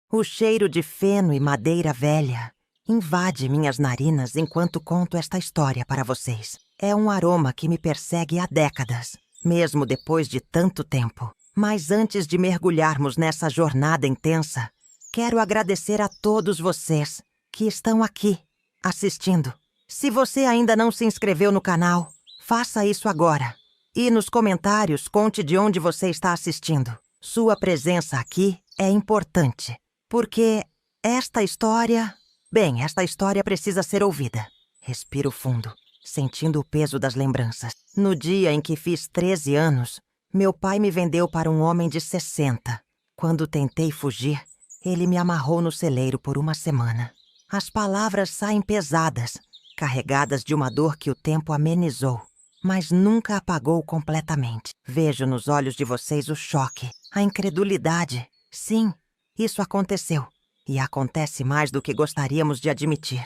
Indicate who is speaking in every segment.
Speaker 1: O cheiro de feno e madeira velha invade minhas narinas enquanto conto esta história para vocês. É um aroma que me persegue há décadas, mesmo depois de tanto tempo. Mas antes de mergulharmos nessa jornada intensa, quero agradecer a todos vocês que estão aqui, assistindo. Se você ainda não se inscreveu no canal, faça isso agora. E nos comentários, conte de onde você está assistindo. Sua presença aqui é importante, porque esta história precisa ser ouvida. Respiro fundo, sentindo o peso das lembranças. No dia em que fiz 13 anos, meu pai me vendeu para um homem de 60. Quando tentei fugir, ele me amarrou no celeiro por uma semana. As palavras saem pesadas, carregadas de uma dor que o tempo amenizou, mas nunca apagou completamente. Vejo nos olhos de vocês o choque, a incredulidade. Sim, isso aconteceu. E acontece mais do que gostaríamos de admitir.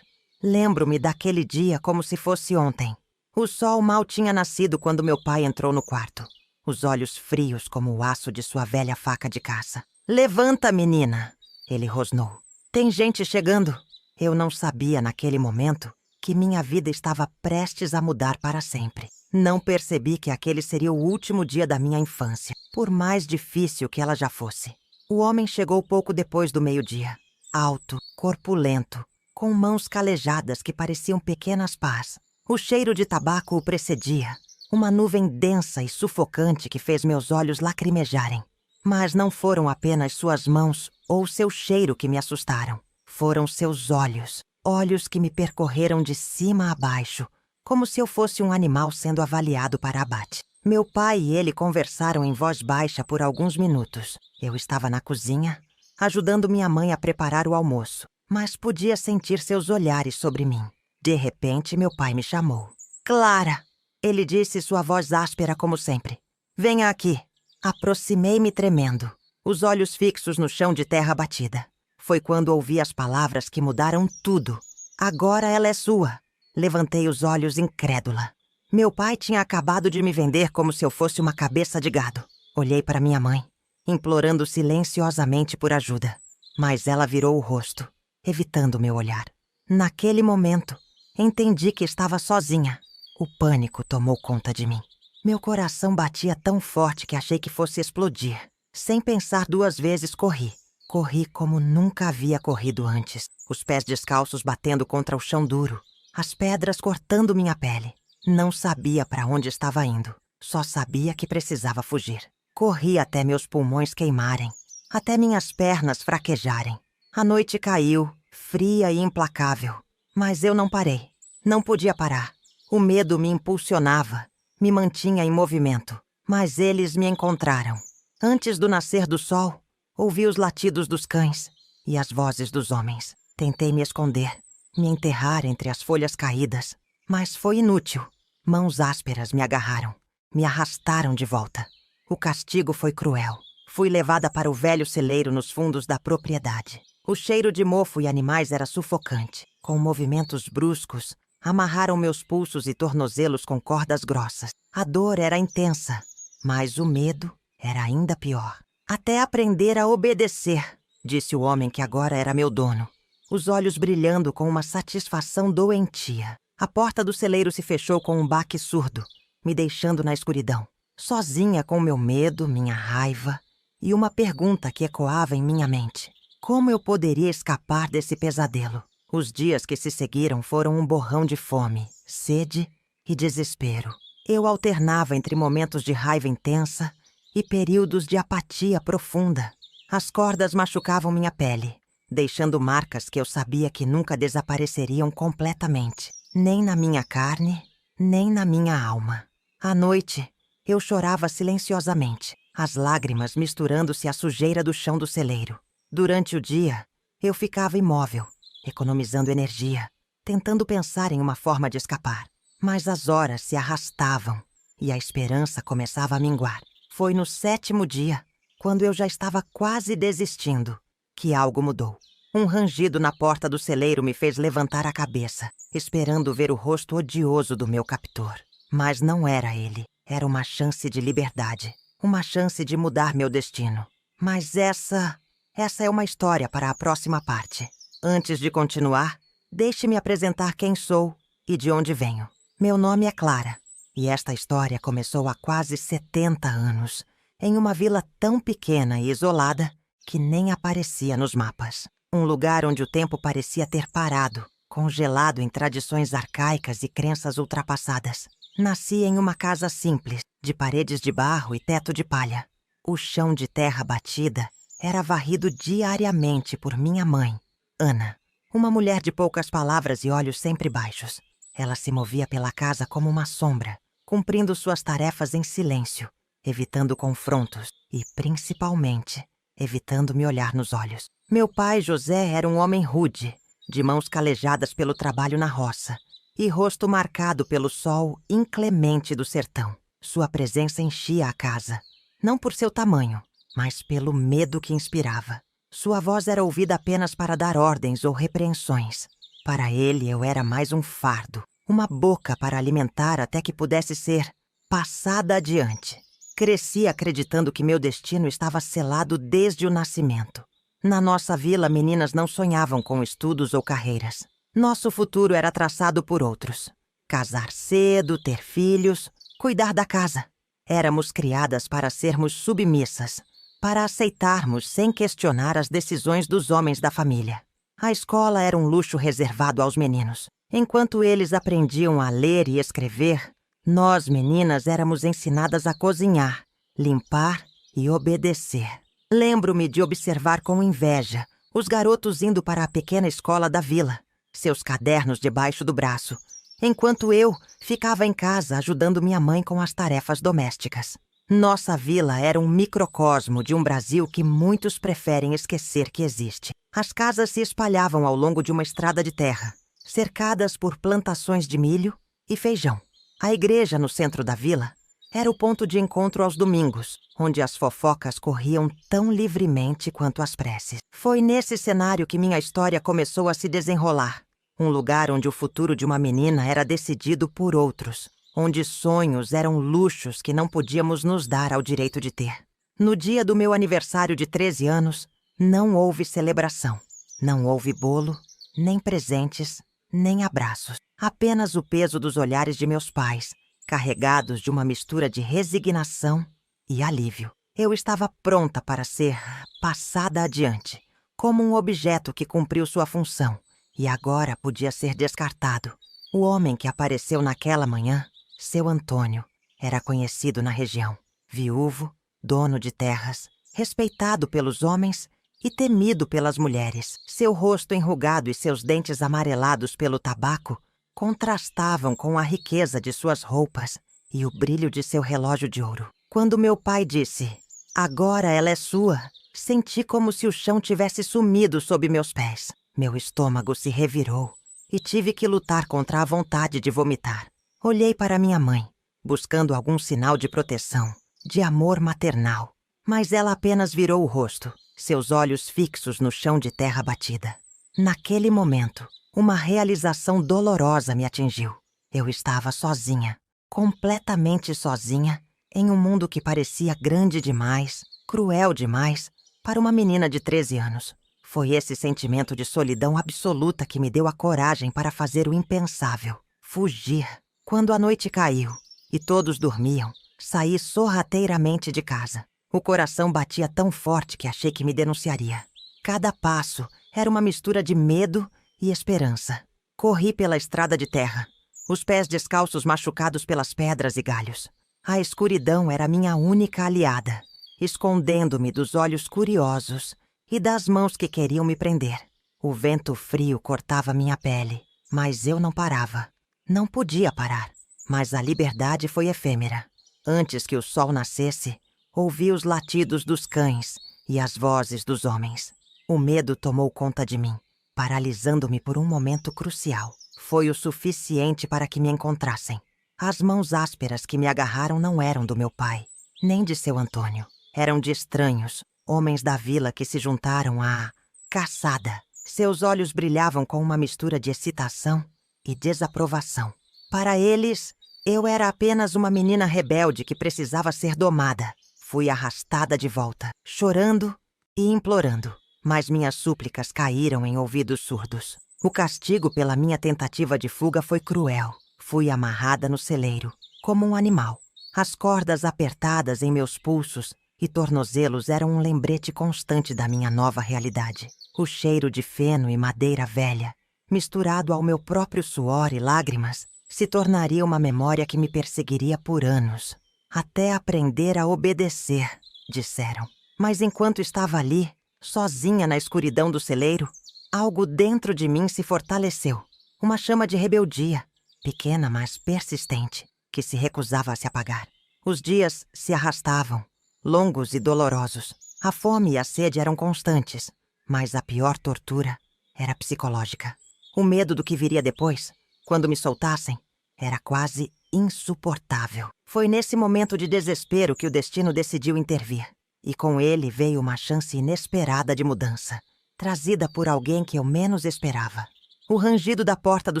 Speaker 1: Lembro-me daquele dia como se fosse ontem. O sol mal tinha nascido quando meu pai entrou no quarto. Os olhos frios como o aço de sua velha faca de caça. "Levanta, menina!" ele rosnou. "Tem gente chegando." Eu não sabia naquele momento que minha vida estava prestes a mudar para sempre. Não percebi que aquele seria o último dia da minha infância, por mais difícil que ela já fosse. O homem chegou pouco depois do meio-dia. Alto, corpulento, com mãos calejadas que pareciam pequenas pás. O cheiro de tabaco o precedia, uma nuvem densa e sufocante que fez meus olhos lacrimejarem. Mas não foram apenas suas mãos ou seu cheiro que me assustaram. Foram seus olhos, olhos que me percorreram de cima a baixo, como se eu fosse um animal sendo avaliado para abate. Meu pai e ele conversaram em voz baixa por alguns minutos. Eu estava na cozinha, ajudando minha mãe a preparar o almoço, mas podia sentir seus olhares sobre mim. De repente, meu pai me chamou. "Clara!" ele disse, sua voz áspera como sempre. "Venha aqui." Aproximei-me tremendo, os olhos fixos no chão de terra batida. Foi quando ouvi as palavras que mudaram tudo. "Agora ela é sua." Levantei os olhos incrédula. Meu pai tinha acabado de me vender como se eu fosse uma cabeça de gado. Olhei para minha mãe, implorando silenciosamente por ajuda. Mas ela virou o rosto, evitando meu olhar. Naquele momento, entendi que estava sozinha. O pânico tomou conta de mim. Meu coração batia tão forte que achei que fosse explodir. Sem pensar duas vezes, corri. Corri como nunca havia corrido antes, os pés descalços batendo contra o chão duro, as pedras cortando minha pele. Não sabia para onde estava indo, só sabia que precisava fugir. Corri até meus pulmões queimarem, até minhas pernas fraquejarem. A noite caiu, fria e implacável, mas eu não parei. Não podia parar. O medo me impulsionava, me mantinha em movimento, mas eles me encontraram. Antes do nascer do sol, ouvi os latidos dos cães e as vozes dos homens. Tentei me esconder, me enterrar entre as folhas caídas, mas foi inútil. Mãos ásperas me agarraram, me arrastaram de volta. O castigo foi cruel. Fui levada para o velho celeiro nos fundos da propriedade. O cheiro de mofo e animais era sufocante. Com movimentos bruscos, amarraram meus pulsos e tornozelos com cordas grossas. A dor era intensa, mas o medo era ainda pior. "Até aprender a obedecer", disse o homem que agora era meu dono, os olhos brilhando com uma satisfação doentia. A porta do celeiro se fechou com um baque surdo, me deixando na escuridão, sozinha com meu medo, minha raiva e uma pergunta que ecoava em minha mente. Como eu poderia escapar desse pesadelo? Os dias que se seguiram foram um borrão de fome, sede e desespero. Eu alternava entre momentos de raiva intensa e períodos de apatia profunda. As cordas machucavam minha pele, deixando marcas que eu sabia que nunca desapareceriam completamente, nem na minha carne, nem na minha alma. À noite, eu chorava silenciosamente, as lágrimas misturando-se à sujeira do chão do celeiro. Durante o dia, eu ficava imóvel, economizando energia, tentando pensar em uma forma de escapar. Mas as horas se arrastavam e a esperança começava a minguar. Foi no 7º dia, quando eu já estava quase desistindo, que algo mudou. Um rangido na porta do celeiro me fez levantar a cabeça, esperando ver o rosto odioso do meu captor. Mas não era ele. Era uma chance de liberdade. Uma chance de mudar meu destino. Mas essa Essa é uma história para a próxima parte. Antes de continuar, deixe-me apresentar quem sou e de onde venho. Meu nome é Clara, e esta história começou há quase 70 anos, em uma vila tão pequena e isolada que nem aparecia nos mapas. Um lugar onde o tempo parecia ter parado, congelado em tradições arcaicas e crenças ultrapassadas. Nasci em uma casa simples, de paredes de barro e teto de palha. O chão de terra batida era varrido diariamente por minha mãe, Ana, uma mulher de poucas palavras e olhos sempre baixos. Ela se movia pela casa como uma sombra, cumprindo suas tarefas em silêncio, evitando confrontos e, principalmente, evitando me olhar nos olhos. Meu pai, José, era um homem rude, de mãos calejadas pelo trabalho na roça e rosto marcado pelo sol inclemente do sertão. Sua presença enchia a casa, não por seu tamanho, mas pelo medo que inspirava. Sua voz era ouvida apenas para dar ordens ou repreensões. Para ele, eu era mais um fardo, uma boca para alimentar até que pudesse ser passada adiante. Cresci acreditando que meu destino estava selado desde o nascimento. Na nossa vila, meninas não sonhavam com estudos ou carreiras. Nosso futuro era traçado por outros. Casar cedo, ter filhos, cuidar da casa. Éramos criadas para sermos submissas, para aceitarmos sem questionar as decisões dos homens da família. A escola era um luxo reservado aos meninos. Enquanto eles aprendiam a ler e escrever, nós, meninas, éramos ensinadas a cozinhar, limpar e obedecer. Lembro-me de observar com inveja os garotos indo para a pequena escola da vila, seus cadernos debaixo do braço, enquanto eu ficava em casa ajudando minha mãe com as tarefas domésticas. Nossa vila era um microcosmo de um Brasil que muitos preferem esquecer que existe. As casas se espalhavam ao longo de uma estrada de terra, cercadas por plantações de milho e feijão. A igreja no centro da vila era o ponto de encontro aos domingos, onde as fofocas corriam tão livremente quanto as preces. Foi nesse cenário que minha história começou a se desenrolar. Um lugar onde o futuro de uma menina era decidido por outros, onde sonhos eram luxos que não podíamos nos dar ao direito de ter. No dia do meu aniversário de 13 anos, não houve celebração. Não houve bolo, nem presentes, nem abraços. Apenas o peso dos olhares de meus pais, carregados de uma mistura de resignação e alívio. Eu estava pronta para ser passada adiante, como um objeto que cumpriu sua função e agora podia ser descartado. O homem que apareceu naquela manhã, seu Antônio, era conhecido na região. Viúvo, dono de terras, respeitado pelos homens e temido pelas mulheres. Seu rosto enrugado e seus dentes amarelados pelo tabaco contrastavam com a riqueza de suas roupas e o brilho de seu relógio de ouro. Quando meu pai disse, "Agora ela é sua", senti como se o chão tivesse sumido sob meus pés. Meu estômago se revirou e tive que lutar contra a vontade de vomitar. Olhei para minha mãe, buscando algum sinal de proteção, de amor maternal. Mas ela apenas virou o rosto, seus olhos fixos no chão de terra batida. Naquele momento, uma realização dolorosa me atingiu. Eu estava sozinha, completamente sozinha, em um mundo que parecia grande demais, cruel demais, para uma menina de 13 anos. Foi esse sentimento de solidão absoluta que me deu a coragem para fazer o impensável, fugir. Quando a noite caiu e todos dormiam, saí sorrateiramente de casa. O coração batia tão forte que achei que me denunciaria. Cada passo era uma mistura de medo e esperança. Corri pela estrada de terra, os pés descalços machucados pelas pedras e galhos. A escuridão era minha única aliada, escondendo-me dos olhos curiosos e das mãos que queriam me prender. O vento frio cortava minha pele, mas eu não parava. Não podia parar, mas a liberdade foi efêmera. Antes que o sol nascesse, ouvi os latidos dos cães e as vozes dos homens. O medo tomou conta de mim, paralisando-me por um momento crucial. Foi o suficiente para que me encontrassem. As mãos ásperas que me agarraram não eram do meu pai, nem de seu Antônio. Eram de estranhos, homens da vila que se juntaram à caçada. Seus olhos brilhavam com uma mistura de excitação e desaprovação. Para eles, eu era apenas uma menina rebelde que precisava ser domada. Fui arrastada de volta, chorando e implorando. mas minhas súplicas caíram em ouvidos surdos. O castigo pela minha tentativa de fuga foi cruel. Fui amarrada no celeiro, como um animal. As cordas apertadas em meus pulsos e tornozelos eram um lembrete constante da minha nova realidade. O cheiro de feno e madeira velha, misturado ao meu próprio suor e lágrimas, se tornaria uma memória que me perseguiria por anos. Até aprender a obedecer, disseram. Mas enquanto estava ali, sozinha na escuridão do celeiro, algo dentro de mim se fortaleceu. Uma chama de rebeldia, pequena mas persistente, que se recusava a se apagar. Os dias se arrastavam, longos e dolorosos. A fome e a sede eram constantes, mas a pior tortura era psicológica. O medo do que viria depois, quando me soltassem, era quase insuportável. Foi nesse momento de desespero que o destino decidiu intervir. E com ele veio uma chance inesperada de mudança, trazida por alguém que eu menos esperava. O rangido da porta do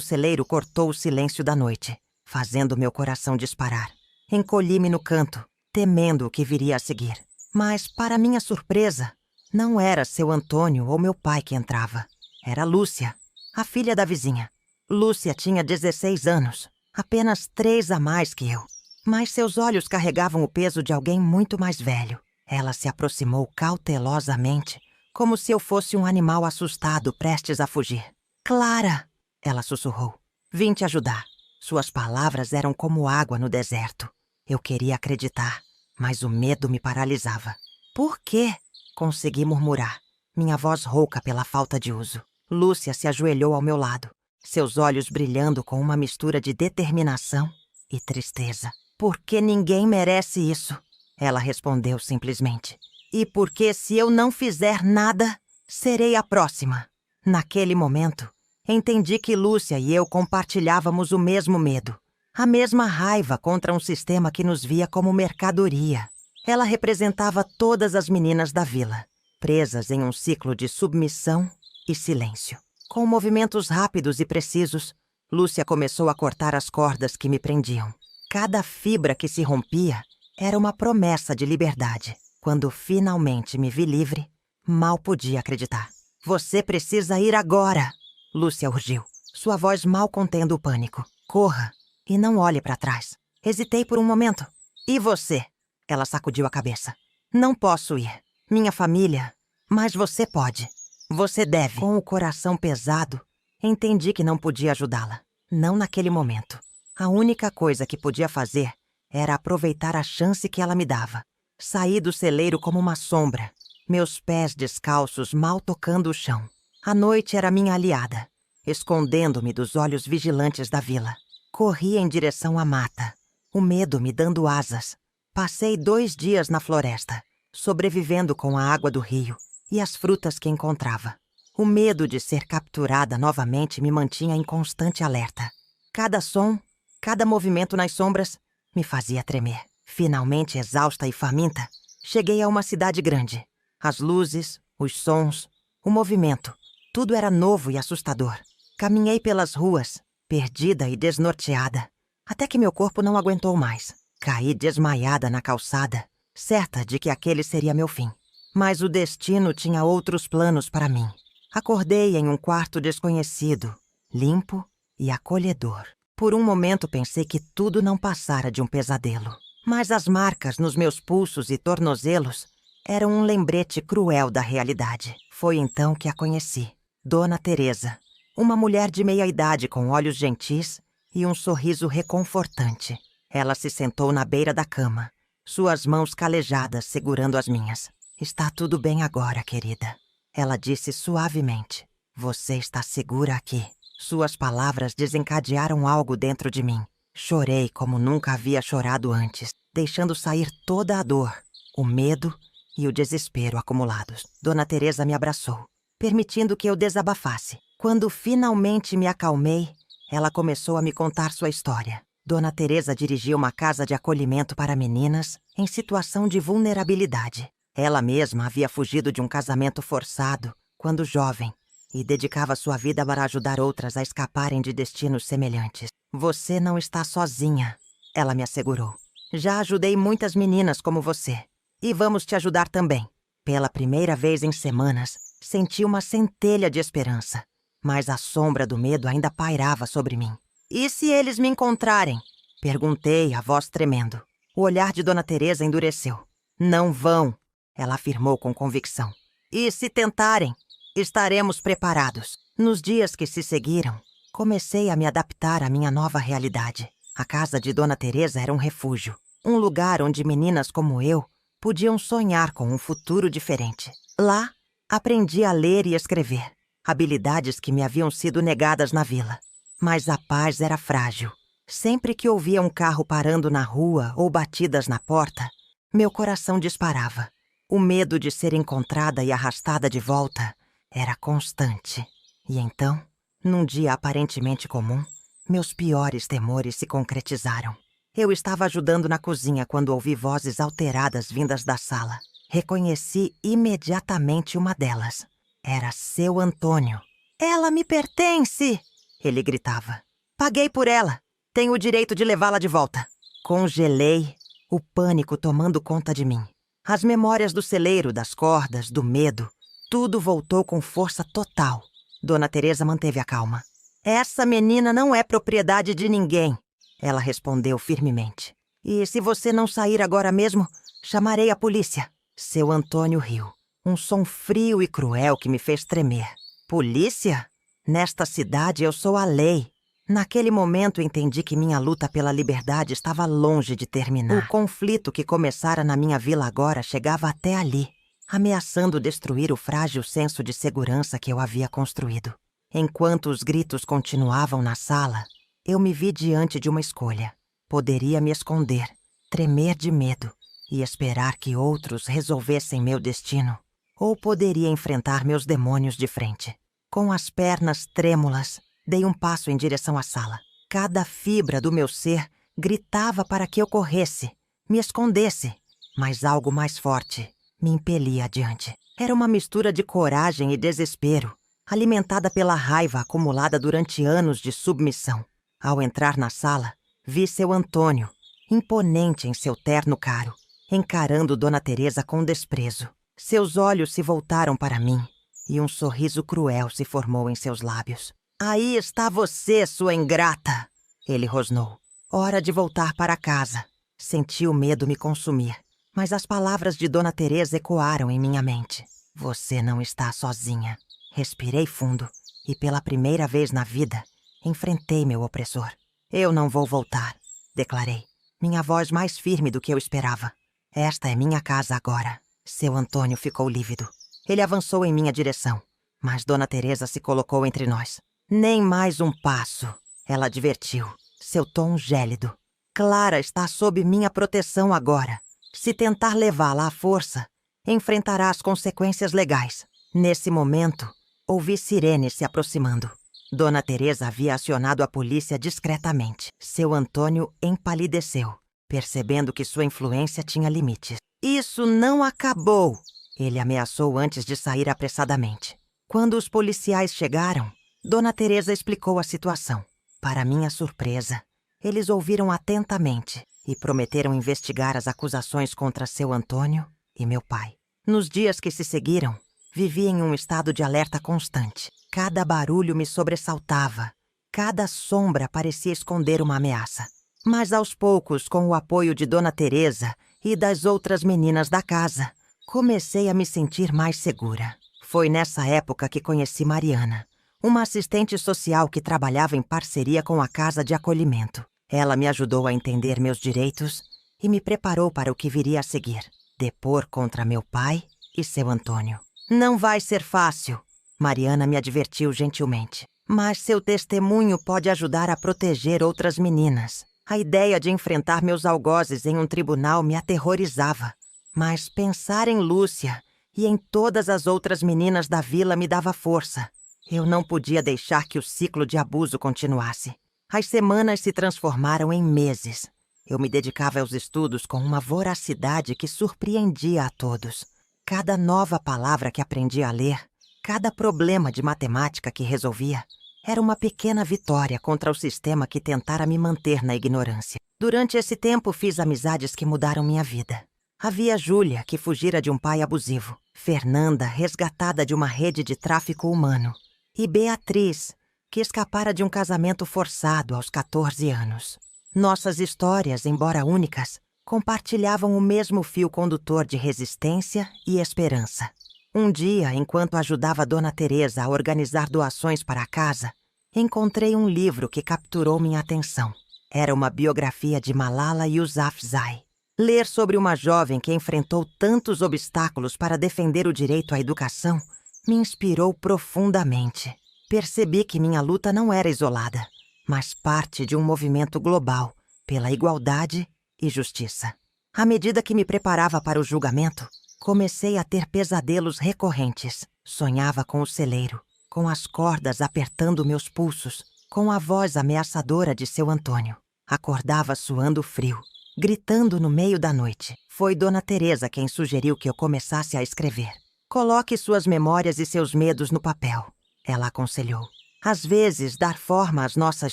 Speaker 1: celeiro cortou o silêncio da noite, fazendo meu coração disparar. Encolhi-me no canto, temendo o que viria a seguir. Mas, para minha surpresa, não era seu Antônio ou meu pai que entrava. Era Lúcia, a filha da vizinha. Lúcia tinha 16 anos, apenas 3 a mais que eu. Mas seus olhos carregavam o peso de alguém muito mais velho. Ela se aproximou cautelosamente, como se eu fosse um animal assustado prestes a fugir. "Clara!" ela sussurrou. "Vim te ajudar." Suas palavras eram como água no deserto. Eu queria acreditar, mas o medo me paralisava. "Por quê?" consegui murmurar, minha voz rouca pela falta de uso. Lúcia se ajoelhou ao meu lado, seus olhos brilhando com uma mistura de determinação e tristeza. "Porque ninguém merece isso," ela respondeu simplesmente. "E porque se eu não fizer nada, serei a próxima." Naquele momento, entendi que Lúcia e eu compartilhávamos o mesmo medo, a mesma raiva contra um sistema que nos via como mercadoria. Ela representava todas as meninas da vila, presas em um ciclo de submissão e silêncio. Com movimentos rápidos e precisos, Lúcia começou a cortar as cordas que me prendiam. Cada fibra que se rompia era uma promessa de liberdade. Quando finalmente me vi livre, mal podia acreditar. "Você precisa ir agora!" Lúcia urgiu, sua voz mal contendo o pânico. "Corra e não olhe para trás." Hesitei por um momento. "E você?" Ela sacudiu a cabeça. "Não posso ir. Minha família. Mas você pode. Você deve." Com o coração pesado, entendi que não podia ajudá-la. Não naquele momento. A única coisa que podia fazer era aproveitar a chance que ela me dava. Saí do celeiro como uma sombra, meus pés descalços mal tocando o chão. A noite era minha aliada, escondendo-me dos olhos vigilantes da vila. Corri em direção à mata, o medo me dando asas. Passei 2 dias na floresta, sobrevivendo com a água do rio e as frutas que encontrava. O medo de ser capturada novamente me mantinha em constante alerta. Cada som, cada movimento nas sombras me fazia tremer. Finalmente exausta e faminta, cheguei a uma cidade grande. As luzes, os sons, o movimento, tudo era novo e assustador. Caminhei pelas ruas, perdida e desnorteada, até que meu corpo não aguentou mais. Caí desmaiada na calçada, certa de que aquele seria meu fim. Mas o destino tinha outros planos para mim. Acordei em um quarto desconhecido, limpo e acolhedor. Por um momento pensei que tudo não passara de um pesadelo. Mas as marcas nos meus pulsos e tornozelos eram um lembrete cruel da realidade. Foi então que a conheci. Dona Teresa, uma mulher de meia-idade com olhos gentis e um sorriso reconfortante. Ela se sentou na beira da cama, suas mãos calejadas segurando as minhas. "Está tudo bem agora, querida," ela disse suavemente. "Você está segura aqui." Suas palavras desencadearam algo dentro de mim. Chorei como nunca havia chorado antes, deixando sair toda a dor, o medo e o desespero acumulados. Dona Teresa me abraçou, permitindo que eu desabafasse. Quando finalmente me acalmei, ela começou a me contar sua história. Dona Teresa dirigia uma casa de acolhimento para meninas em situação de vulnerabilidade. Ela mesma havia fugido de um casamento forçado quando jovem e dedicava sua vida para ajudar outras a escaparem de destinos semelhantes. "Você não está sozinha," ela me assegurou. "Já ajudei muitas meninas como você. E vamos te ajudar também." Pela primeira vez em semanas, Senti uma centelha de esperança, mas a sombra do medo ainda pairava sobre mim. E se eles me encontrarem? Perguntei, a voz tremendo. O olhar de Dona Teresa endureceu. Não vão, ela afirmou com convicção. E se tentarem, estaremos preparados. Nos dias que se seguiram, comecei a me adaptar à minha nova realidade. A casa de Dona Teresa era um refúgio, um lugar onde meninas como eu podiam sonhar com um futuro diferente. Lá, aprendi a ler e escrever, habilidades que me haviam sido negadas na vila. Mas a paz era frágil. Sempre que ouvia um carro parando na rua ou batidas na porta, meu coração disparava. O medo de ser encontrada e arrastada de volta era constante. E então, num dia aparentemente comum, meus piores temores se concretizaram. Eu estava ajudando na cozinha quando ouvi vozes alteradas vindas da sala. Reconheci imediatamente uma delas. Era seu Antônio. "Ela me pertence!" ele gritava. "Paguei por ela. Tenho o direito de levá-la de volta." Congelei, o pânico tomando conta de mim. As memórias do celeiro, das cordas, do medo, tudo voltou com força total. Dona Teresa manteve a calma. "Essa menina não é propriedade de ninguém", ela respondeu firmemente. "E se você não sair agora mesmo, chamarei a polícia." Seu Antônio riu. Um som frio e cruel que me fez tremer. "Polícia? Nesta cidade eu sou a lei." Naquele momento entendi que minha luta pela liberdade estava longe de terminar. O conflito que começara na minha vila agora chegava até ali, ameaçando destruir o frágil senso de segurança que eu havia construído. Enquanto os gritos continuavam na sala, eu me vi diante de uma escolha. Poderia me esconder, tremer de medo e esperar que outros resolvessem meu destino, ou poderia enfrentar meus demônios de frente. Com as pernas trêmulas, dei um passo em direção à sala. Cada fibra do meu ser gritava para que eu corresse, me escondesse, mas algo mais forte me impelia adiante. Era uma mistura de coragem e desespero, alimentada pela raiva acumulada durante anos de submissão. Ao entrar na sala, vi seu Antônio, imponente em seu terno caro, encarando Dona Teresa com desprezo. Seus olhos se voltaram para mim e um sorriso cruel se formou em seus lábios. "Aí está você, sua ingrata!" ele rosnou. Hora de voltar para casa. Senti o medo me consumir, mas as palavras de Dona Teresa ecoaram em minha mente. "Você não está sozinha." Respirei fundo e, pela primeira vez na vida, enfrentei meu opressor. "Eu não vou voltar", declarei, minha voz mais firme do que eu esperava. "Esta é minha casa agora." Seu Antônio ficou lívido. Ele avançou em minha direção, mas Dona Teresa se colocou entre nós. "Nem mais um passo", ela advertiu, seu tom gélido. "Clara está sob minha proteção agora. Se tentar levá-la à força, enfrentará as consequências legais." Nesse momento, ouvi sirenes se aproximando. Dona Teresa havia acionado a polícia discretamente. Seu Antônio empalideceu, percebendo que sua influência tinha limites. "Isso não acabou", ele ameaçou antes de sair apressadamente. Quando os policiais chegaram, Dona Teresa explicou a situação. Para minha surpresa, eles ouviram atentamente e prometeram investigar as acusações contra seu Antônio e meu pai. Nos dias que se seguiram, vivi em um estado de alerta constante. Cada barulho me sobressaltava, cada sombra parecia esconder uma ameaça. Mas aos poucos, com o apoio de Dona Teresa e das outras meninas da casa, comecei a me sentir mais segura. Foi nessa época que conheci Mariana, uma assistente social que trabalhava em parceria com a casa de acolhimento. Ela me ajudou a entender meus direitos e me preparou para o que viria a seguir: depor contra meu pai e seu Antônio. "Não vai ser fácil", Mariana me advertiu gentilmente. "Mas seu testemunho pode ajudar a proteger outras meninas." A ideia de enfrentar meus algozes em um tribunal me aterrorizava. Mas pensar em Lúcia e em todas as outras meninas da vila me dava força. Eu não podia deixar que o ciclo de abuso continuasse. As semanas se transformaram em meses. Eu me dedicava aos estudos com uma voracidade que surpreendia a todos. Cada nova palavra que aprendia a ler, cada problema de matemática que resolvia, era uma pequena vitória contra o sistema que tentara me manter na ignorância. Durante esse tempo fiz amizades que mudaram minha vida. Havia Júlia, que fugira de um pai abusivo. Fernanda, resgatada de uma rede de tráfico humano. E Beatriz, que escapara de um casamento forçado aos 14 anos. Nossas histórias, embora únicas, compartilhavam o mesmo fio condutor de resistência e esperança. Um dia, enquanto ajudava Dona Teresa a organizar doações para a casa, encontrei um livro que capturou minha atenção. Era uma biografia de Malala Yousafzai. Ler sobre uma jovem que enfrentou tantos obstáculos para defender o direito à educação me inspirou profundamente. Percebi que minha luta não era isolada, mas parte de um movimento global pela igualdade e justiça. À medida que me preparava para o julgamento, comecei a ter pesadelos recorrentes. Sonhava com o celeiro, com as cordas apertando meus pulsos, com a voz ameaçadora de seu Antônio. Acordava suando frio, gritando no meio da noite. Foi Dona Teresa quem sugeriu que eu começasse a escrever. Coloque suas memórias e seus medos no papel, ela aconselhou. Às vezes, dar forma às nossas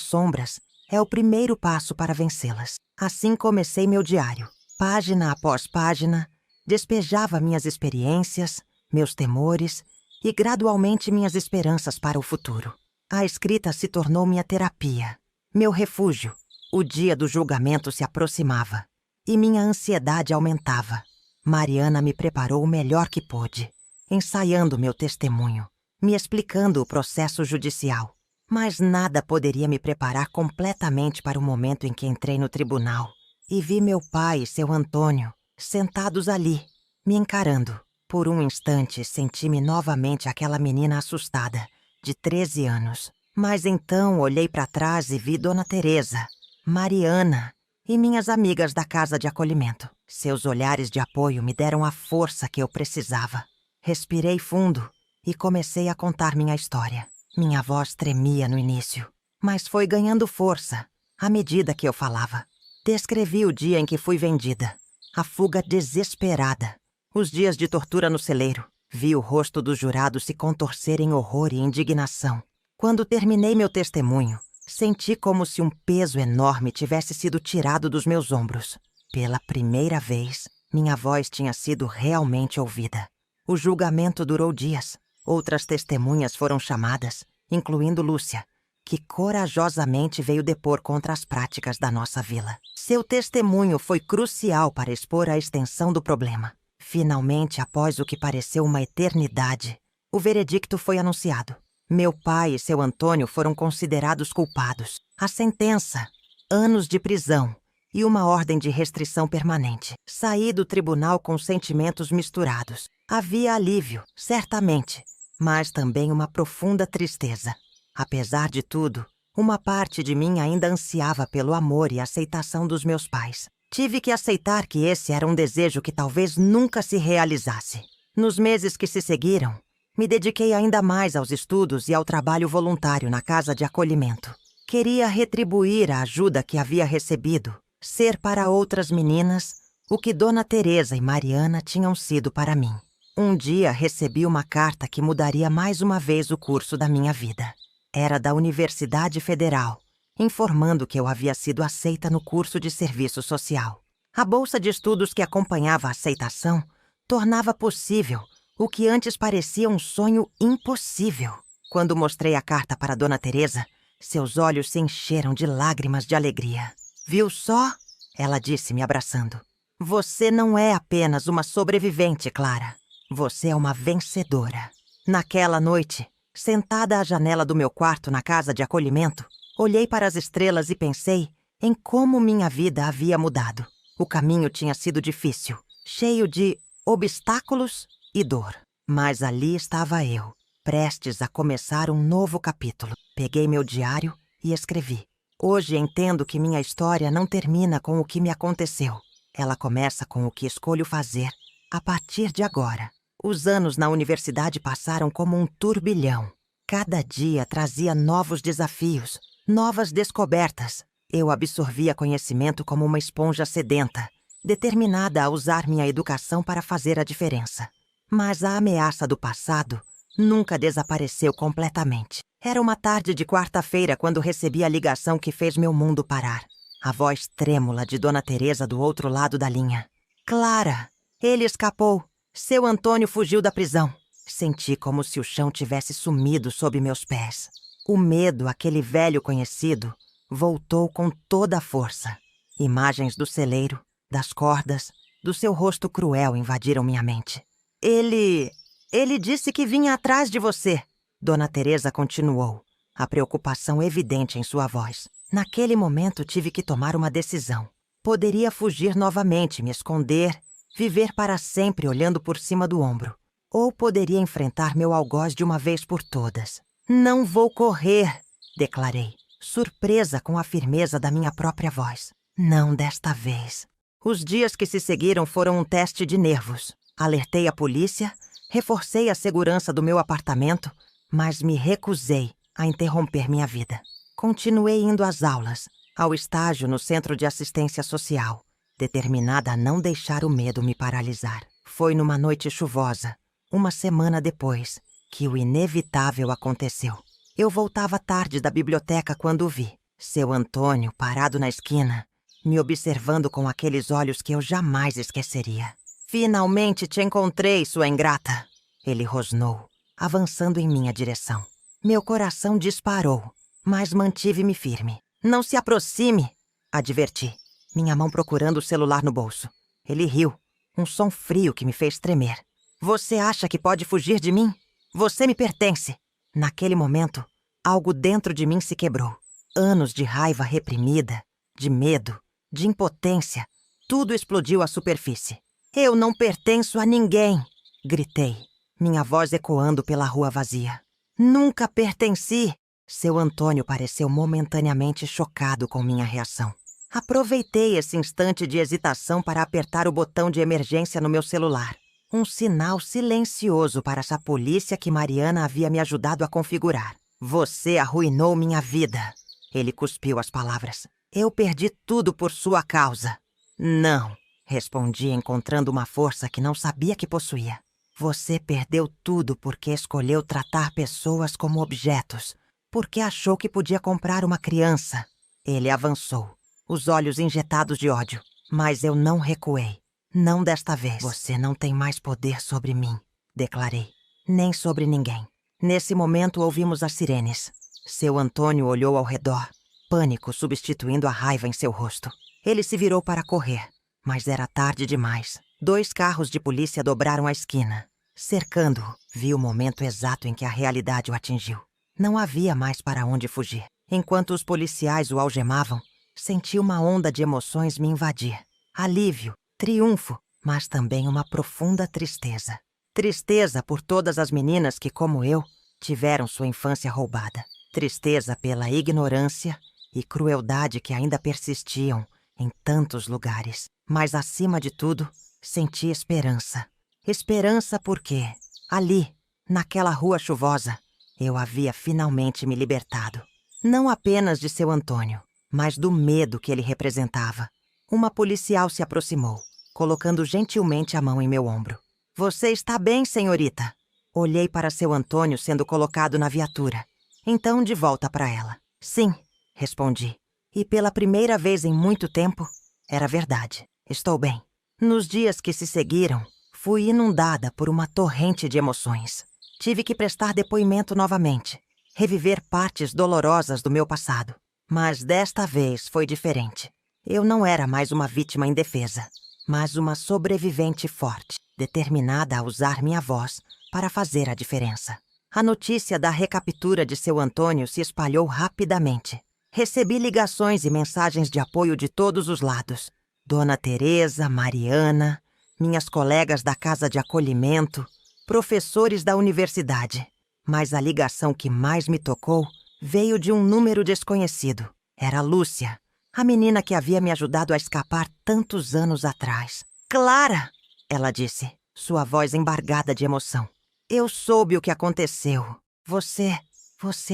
Speaker 1: sombras é o primeiro passo para vencê-las. Assim comecei meu diário. Página após página, despejava minhas experiências, meus temores e gradualmente minhas esperanças para o futuro. A escrita se tornou minha terapia, meu refúgio. O dia do julgamento se aproximava e minha ansiedade aumentava. Mariana me preparou o melhor que pôde, ensaiando meu testemunho, me explicando o processo judicial. Mas nada poderia me preparar completamente para o momento em que entrei no tribunal e vi meu pai e seu Antônio sentados ali, me encarando. Por um instante, senti-me novamente aquela menina assustada, de 13 anos. Mas então olhei para trás e vi Dona Teresa, Mariana e minhas amigas da casa de acolhimento. Seus olhares de apoio me deram a força que eu precisava. Respirei fundo e comecei a contar minha história. Minha voz tremia no início, mas foi ganhando força à medida que eu falava. Descrevi o dia em que fui vendida, a fuga desesperada, os dias de tortura no celeiro. Vi o rosto dos jurados se contorcer em horror e indignação. Quando terminei meu testemunho, senti como se um peso enorme tivesse sido tirado dos meus ombros. Pela primeira vez, minha voz tinha sido realmente ouvida. O julgamento durou dias. Outras testemunhas foram chamadas, incluindo Lúcia, que corajosamente veio depor contra as práticas da nossa vila. Seu testemunho foi crucial para expor a extensão do problema. Finalmente, após o que pareceu uma eternidade, o veredicto foi anunciado. Meu pai e seu Antônio foram considerados culpados. A sentença: anos de prisão e uma ordem de restrição permanente. Saí do tribunal com sentimentos misturados. Havia alívio, certamente, mas também uma profunda tristeza. Apesar de tudo, uma parte de mim ainda ansiava pelo amor e aceitação dos meus pais. Tive que aceitar que esse era um desejo que talvez nunca se realizasse. Nos meses que se seguiram, me dediquei ainda mais aos estudos e ao trabalho voluntário na casa de acolhimento. Queria retribuir a ajuda que havia recebido, ser para outras meninas o que Dona Teresa e Mariana tinham sido para mim. Um dia recebi uma carta que mudaria mais uma vez o curso da minha vida. Era da Universidade Federal, informando que eu havia sido aceita no curso de serviço social. A bolsa de estudos que acompanhava a aceitação tornava possível o que antes parecia um sonho impossível. Quando mostrei a carta para Dona Teresa, seus olhos se encheram de lágrimas de alegria. "Viu só?" ela disse, me abraçando. "Você não é apenas uma sobrevivente, Clara. Você é uma vencedora." Naquela noite, sentada à janela do meu quarto na casa de acolhimento, olhei para as estrelas e pensei em como minha vida havia mudado. O caminho tinha sido difícil, cheio de obstáculos e dor. Mas ali estava eu, prestes a começar um novo capítulo. Peguei meu diário e escrevi. Hoje entendo que minha história não termina com o que me aconteceu. Ela começa com o que escolho fazer a partir de agora. Os anos na universidade passaram como um turbilhão. Cada dia trazia novos desafios, novas descobertas. Eu absorvia conhecimento como uma esponja sedenta, determinada a usar minha educação para fazer a diferença. Mas a ameaça do passado nunca desapareceu completamente. Era uma tarde de quarta-feira quando recebi a ligação que fez meu mundo parar. A voz trêmula de Dona Teresa do outro lado da linha. "Clara, Ele escapou. Seu Antônio fugiu da prisão. Senti como se o chão tivesse sumido sob meus pés. O medo, aquele velho conhecido, voltou com toda a força. Imagens do celeiro, das cordas, do seu rosto cruel invadiram minha mente. Ele disse que vinha atrás de você. Dona Teresa continuou, a preocupação evidente em sua voz. Naquele momento tive que tomar uma decisão. Poderia fugir novamente, me esconder, viver para sempre olhando por cima do ombro. Ou poderia enfrentar meu algoz de uma vez por todas. Não vou correr, declarei, surpresa com a firmeza da minha própria voz. Não desta vez. Os dias que se seguiram foram um teste de nervos. Alertei a polícia, reforcei a segurança do meu apartamento, mas me recusei a interromper minha vida. Continuei indo às aulas, ao estágio no Centro de Assistência Social, determinada a não deixar o medo me paralisar. Foi numa noite chuvosa, uma semana depois, que o inevitável aconteceu. Eu voltava tarde da biblioteca quando o vi. Seu Antônio, parado na esquina, me observando com aqueles olhos que eu jamais esqueceria. Finalmente te encontrei, sua ingrata! Ele rosnou, avançando em minha direção. Meu coração disparou, mas mantive-me firme. Não se aproxime, adverti, minha mão procurando o celular no bolso. Ele riu, um som frio que me fez tremer. Você acha que pode fugir de mim? Você me pertence. Naquele momento, algo dentro de mim se quebrou. Anos de raiva reprimida, de medo, de impotência, tudo explodiu à superfície. Eu não pertenço a ninguém, gritei, minha voz ecoando pela rua vazia. Nunca pertenci. Seu Antônio pareceu momentaneamente chocado com minha reação. Aproveitei esse instante de hesitação para apertar o botão de emergência no meu celular. Um sinal silencioso para essa polícia que Mariana havia me ajudado a configurar. Você arruinou minha vida. Ele cuspiu as palavras. Eu perdi tudo por sua causa. Não, respondi encontrando uma força que não sabia que possuía. Você perdeu tudo porque escolheu tratar pessoas como objetos, porque achou que podia comprar uma criança. Ele avançou, os olhos injetados de ódio. Mas eu não recuei. Não desta vez. Você não tem mais poder sobre mim, declarei. Nem sobre ninguém. Nesse momento ouvimos as sirenes. Seu Antônio olhou ao redor, pânico substituindo a raiva em seu rosto. Ele se virou para correr, mas era tarde demais. 2 carros de polícia dobraram a esquina. Cercando-o, vi o momento exato em que a realidade o atingiu. Não havia mais para onde fugir. Enquanto os policiais o algemavam, senti uma onda de emoções me invadir. Alívio, triunfo, mas também uma profunda tristeza. Tristeza por todas as meninas que, como eu, tiveram sua infância roubada. Tristeza pela ignorância e crueldade que ainda persistiam em tantos lugares. Mas, acima de tudo, senti esperança. Esperança porque, ali, naquela rua chuvosa, eu havia finalmente me libertado. Não apenas de seu Antônio, mas do medo que ele representava. Uma policial se aproximou, colocando gentilmente a mão em meu ombro. Você está bem, senhorita? Olhei para seu Antônio sendo colocado na viatura. Então, de volta para ela. Sim, respondi. E pela primeira vez em muito tempo, era verdade. Estou bem. Nos dias que se seguiram, fui inundada por uma torrente de emoções. Tive que prestar depoimento novamente, reviver partes dolorosas do meu passado. Mas desta vez foi diferente. Eu não era mais uma vítima indefesa, mas uma sobrevivente forte, determinada a usar minha voz para fazer a diferença. A notícia da recaptura de seu Antônio se espalhou rapidamente. Recebi ligações e mensagens de apoio de todos os lados. Dona Teresa, Mariana, minhas colegas da casa de acolhimento, professores da universidade. Mas a ligação que mais me tocou veio de um número desconhecido. Era Lúcia, a menina que havia me ajudado a escapar tantos anos atrás. Clara! Ela disse, sua voz embargada de emoção. Eu soube o que aconteceu. Você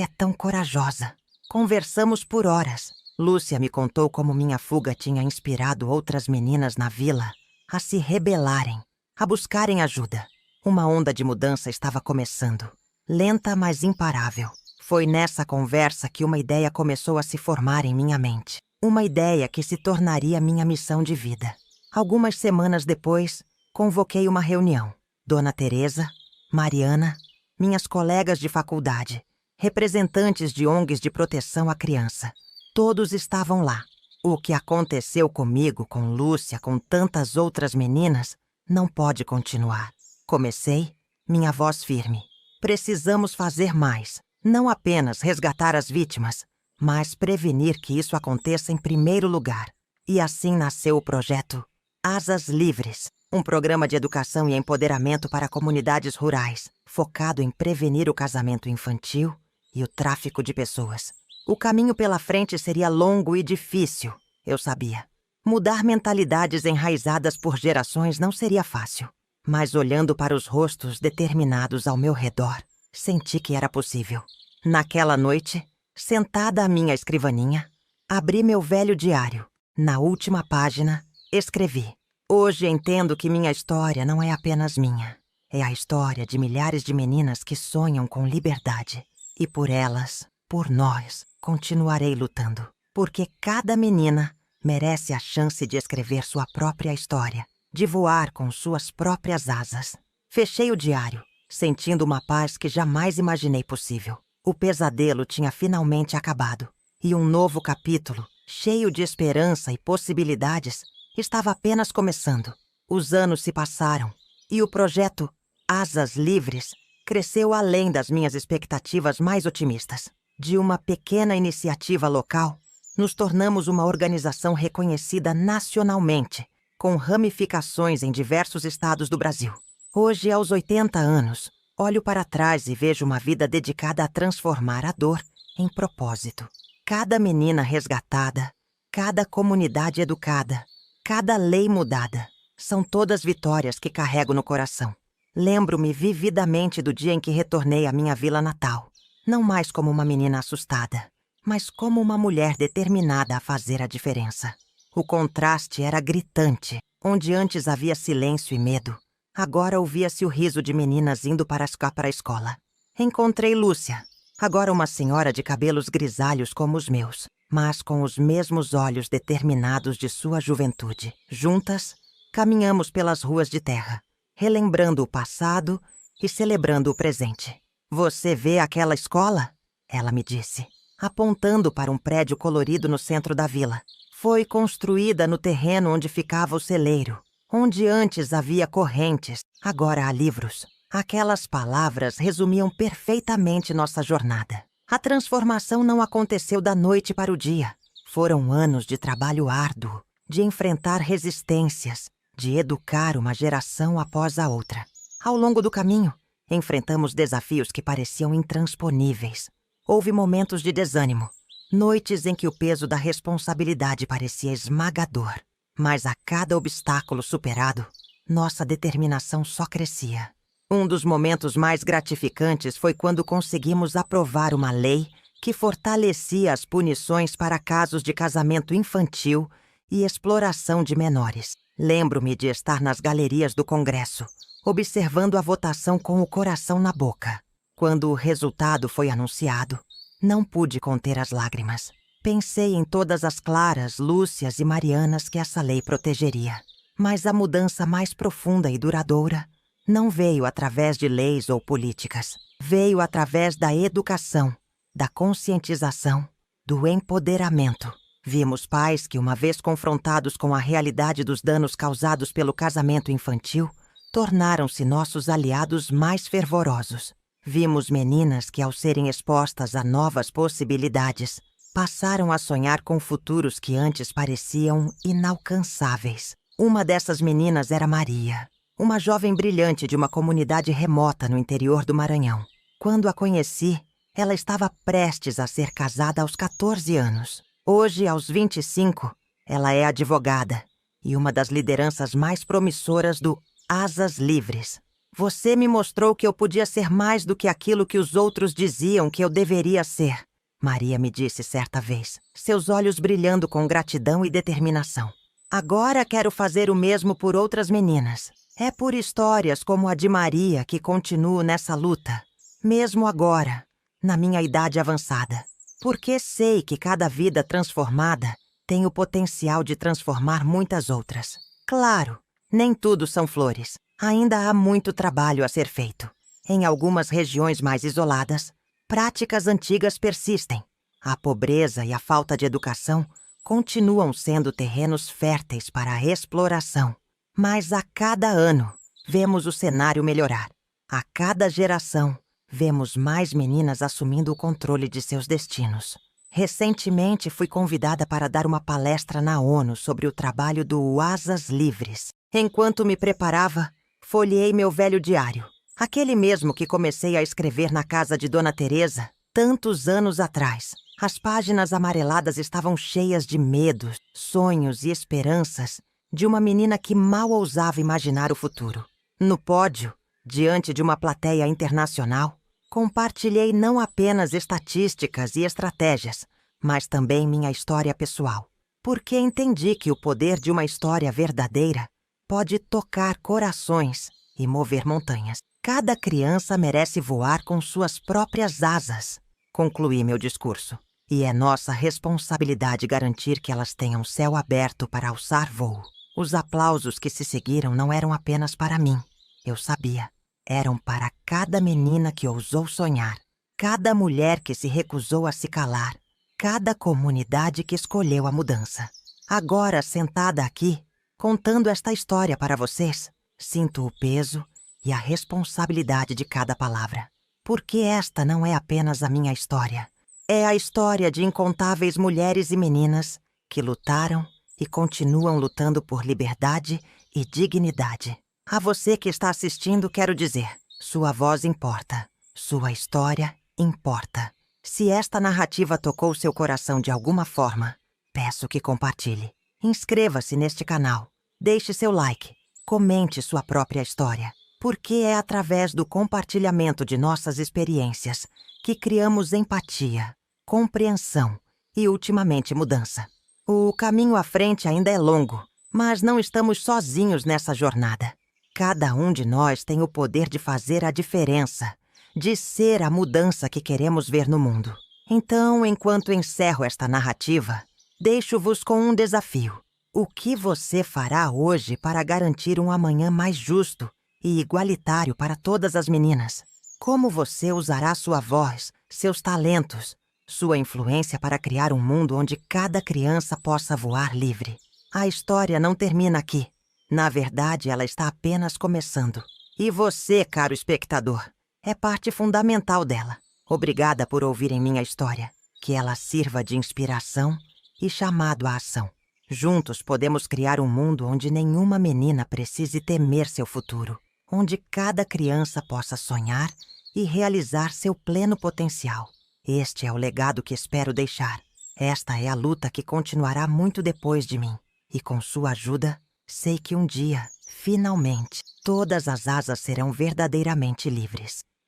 Speaker 1: é tão corajosa. Conversamos por horas. Lúcia me contou como minha fuga tinha inspirado outras meninas na vila a se rebelarem, a buscarem ajuda. Uma onda de mudança estava começando, lenta, mas imparável. Foi nessa conversa que uma ideia começou a se formar em minha mente. Uma ideia que se tornaria minha missão de vida. Algumas semanas depois, Convoquei uma reunião. Dona Teresa, Mariana, minhas colegas de faculdade, representantes de ONGs de proteção à criança. Todos estavam lá. O que aconteceu comigo, com Lúcia, com tantas outras meninas, não pode continuar. Comecei, minha voz firme. Precisamos fazer mais. Não apenas resgatar as vítimas, mas prevenir que isso aconteça em primeiro lugar. E assim nasceu o projeto Asas Livres, um programa de educação e empoderamento para comunidades rurais, focado em prevenir o casamento infantil e o tráfico de pessoas. O caminho pela frente seria longo e difícil, eu sabia. Mudar mentalidades enraizadas por gerações não seria fácil. Mas olhando para os rostos determinados ao meu redor, senti que era possível. Naquela noite, sentada à minha escrivaninha, abri meu velho diário. Na última página, escrevi: hoje entendo que minha história não é apenas minha. É a história de milhares de meninas que sonham com liberdade. E por elas, por nós, continuarei lutando. Porque cada menina merece a chance de escrever sua própria história, de voar com suas próprias asas. Fechei o diário, sentindo uma paz que jamais imaginei possível. O pesadelo tinha finalmente acabado. E um novo capítulo, cheio de esperança e possibilidades, estava apenas começando. Os anos se passaram e o projeto Asas Livres cresceu além das minhas expectativas mais otimistas. De uma pequena iniciativa local, nos tornamos uma organização reconhecida nacionalmente, com ramificações em diversos estados do Brasil. Hoje, aos 80 anos, olho para trás e vejo uma vida dedicada a transformar a dor em propósito. Cada menina resgatada, cada comunidade educada, cada lei mudada, são todas vitórias que carrego no coração. Lembro-me vividamente do dia em que retornei à minha vila natal, não mais como uma menina assustada, mas como uma mulher determinada a fazer a diferença. O contraste era gritante. Onde antes havia silêncio e medo, agora ouvia-se o riso de meninas indo para a escola. Encontrei Lúcia, agora uma senhora de cabelos grisalhos como os meus, mas com os mesmos olhos determinados de sua juventude. Juntas, caminhamos pelas ruas de terra, relembrando o passado e celebrando o presente. Você vê aquela escola? Ela me disse, apontando para um prédio colorido no centro da vila. Foi construída no terreno onde ficava o celeiro. Onde antes havia correntes, agora há livros. Aquelas palavras resumiam perfeitamente nossa jornada. A transformação não aconteceu da noite para o dia. Foram anos de trabalho árduo, de enfrentar resistências, de educar uma geração após a outra. Ao longo do caminho, enfrentamos desafios que pareciam intransponíveis. Houve momentos de desânimo, noites em que o peso da responsabilidade parecia esmagador. Mas a cada obstáculo superado, nossa determinação só crescia. Um dos momentos mais gratificantes foi quando conseguimos aprovar uma lei que fortalecia as punições para casos de casamento infantil e exploração de menores. Lembro-me de estar nas galerias do Congresso, observando a votação com o coração na boca. Quando o resultado foi anunciado, não pude conter as lágrimas. Pensei em todas as Claras, Lúcias e Marianas que essa lei protegeria. Mas a mudança mais profunda e duradoura não veio através de leis ou políticas. Veio através da educação, da conscientização, do empoderamento. Vimos pais que, uma vez confrontados com a realidade dos danos causados pelo casamento infantil, tornaram-se nossos aliados mais fervorosos. Vimos meninas que, ao serem expostas a novas possibilidades, passaram a sonhar com futuros que antes pareciam inalcançáveis. Uma dessas meninas era Maria, uma jovem brilhante de uma comunidade remota no interior do Maranhão. Quando a conheci, ela estava prestes a ser casada aos 14 anos. Hoje, aos 25, ela é advogada e uma das lideranças mais promissoras do Asas Livres. Você me mostrou que eu podia ser mais do que aquilo que os outros diziam que eu deveria ser, Maria me disse certa vez, seus olhos brilhando com gratidão e determinação. Agora quero fazer o mesmo por outras meninas. É por histórias como a de Maria que continuo nessa luta, mesmo agora, na minha idade avançada. Porque sei que cada vida transformada tem o potencial de transformar muitas outras. Claro, Nem tudo são flores. Ainda há muito trabalho a ser feito. Em algumas regiões mais isoladas, práticas antigas persistem. A pobreza e a falta de educação continuam sendo terrenos férteis para a exploração. Mas a cada ano, vemos o cenário melhorar. A cada geração, vemos mais meninas assumindo o controle de seus destinos. Recentemente, fui convidada para dar uma palestra na ONU sobre o trabalho do Asas Livres. Enquanto me preparava, folheei meu velho diário. Aquele mesmo que comecei a escrever na casa de Dona Teresa, tantos anos atrás. As páginas amareladas estavam cheias de medos, sonhos e esperanças de uma menina que mal ousava imaginar o futuro. No pódio, diante de uma plateia internacional, compartilhei não apenas estatísticas e estratégias, mas também minha história pessoal. Porque entendi que o poder de uma história verdadeira pode tocar corações e mover montanhas. Cada criança merece voar com suas próprias asas, concluí meu discurso. E é nossa responsabilidade garantir que elas tenham céu aberto para alçar voo. Os aplausos que se seguiram não eram apenas para mim. Eu sabia. Eram para cada menina que ousou sonhar, cada mulher que se recusou a se calar, cada comunidade que escolheu a mudança. Agora, sentada aqui, contando esta história para vocês, sinto o peso e a responsabilidade de cada palavra. Porque esta não é apenas a minha história. É a história de incontáveis mulheres e meninas que lutaram e continuam lutando por liberdade e dignidade. A você que está assistindo, quero dizer, sua voz importa, sua história importa. Se esta narrativa tocou seu coração de alguma forma, peço que compartilhe. Inscreva-se neste canal, deixe seu like, comente sua própria história, porque é através do compartilhamento de nossas experiências que criamos empatia, compreensão e, ultimamente, mudança. O caminho à frente ainda é longo, mas não estamos sozinhos nessa jornada. Cada um de nós tem o poder de fazer a diferença, de ser a mudança que queremos ver no mundo. Então, enquanto encerro esta narrativa, deixo-vos com um desafio. O que você fará hoje para garantir um amanhã mais justo e igualitário para todas as meninas? Como você usará sua voz, seus talentos, sua influência para criar um mundo onde cada criança possa voar livre? A história não termina aqui. Na verdade, ela está apenas começando. E você, caro espectador, é parte fundamental dela. Obrigada por ouvirem minha história. Que ela sirva de inspiração e chamado à ação. Juntos podemos criar um mundo onde nenhuma menina precise temer seu futuro. Onde cada criança possa sonhar e realizar seu pleno potencial. Este é o legado que espero deixar. Esta é a luta que continuará muito depois de mim. E com sua ajuda, sei que um dia, finalmente, todas as asas serão verdadeiramente livres.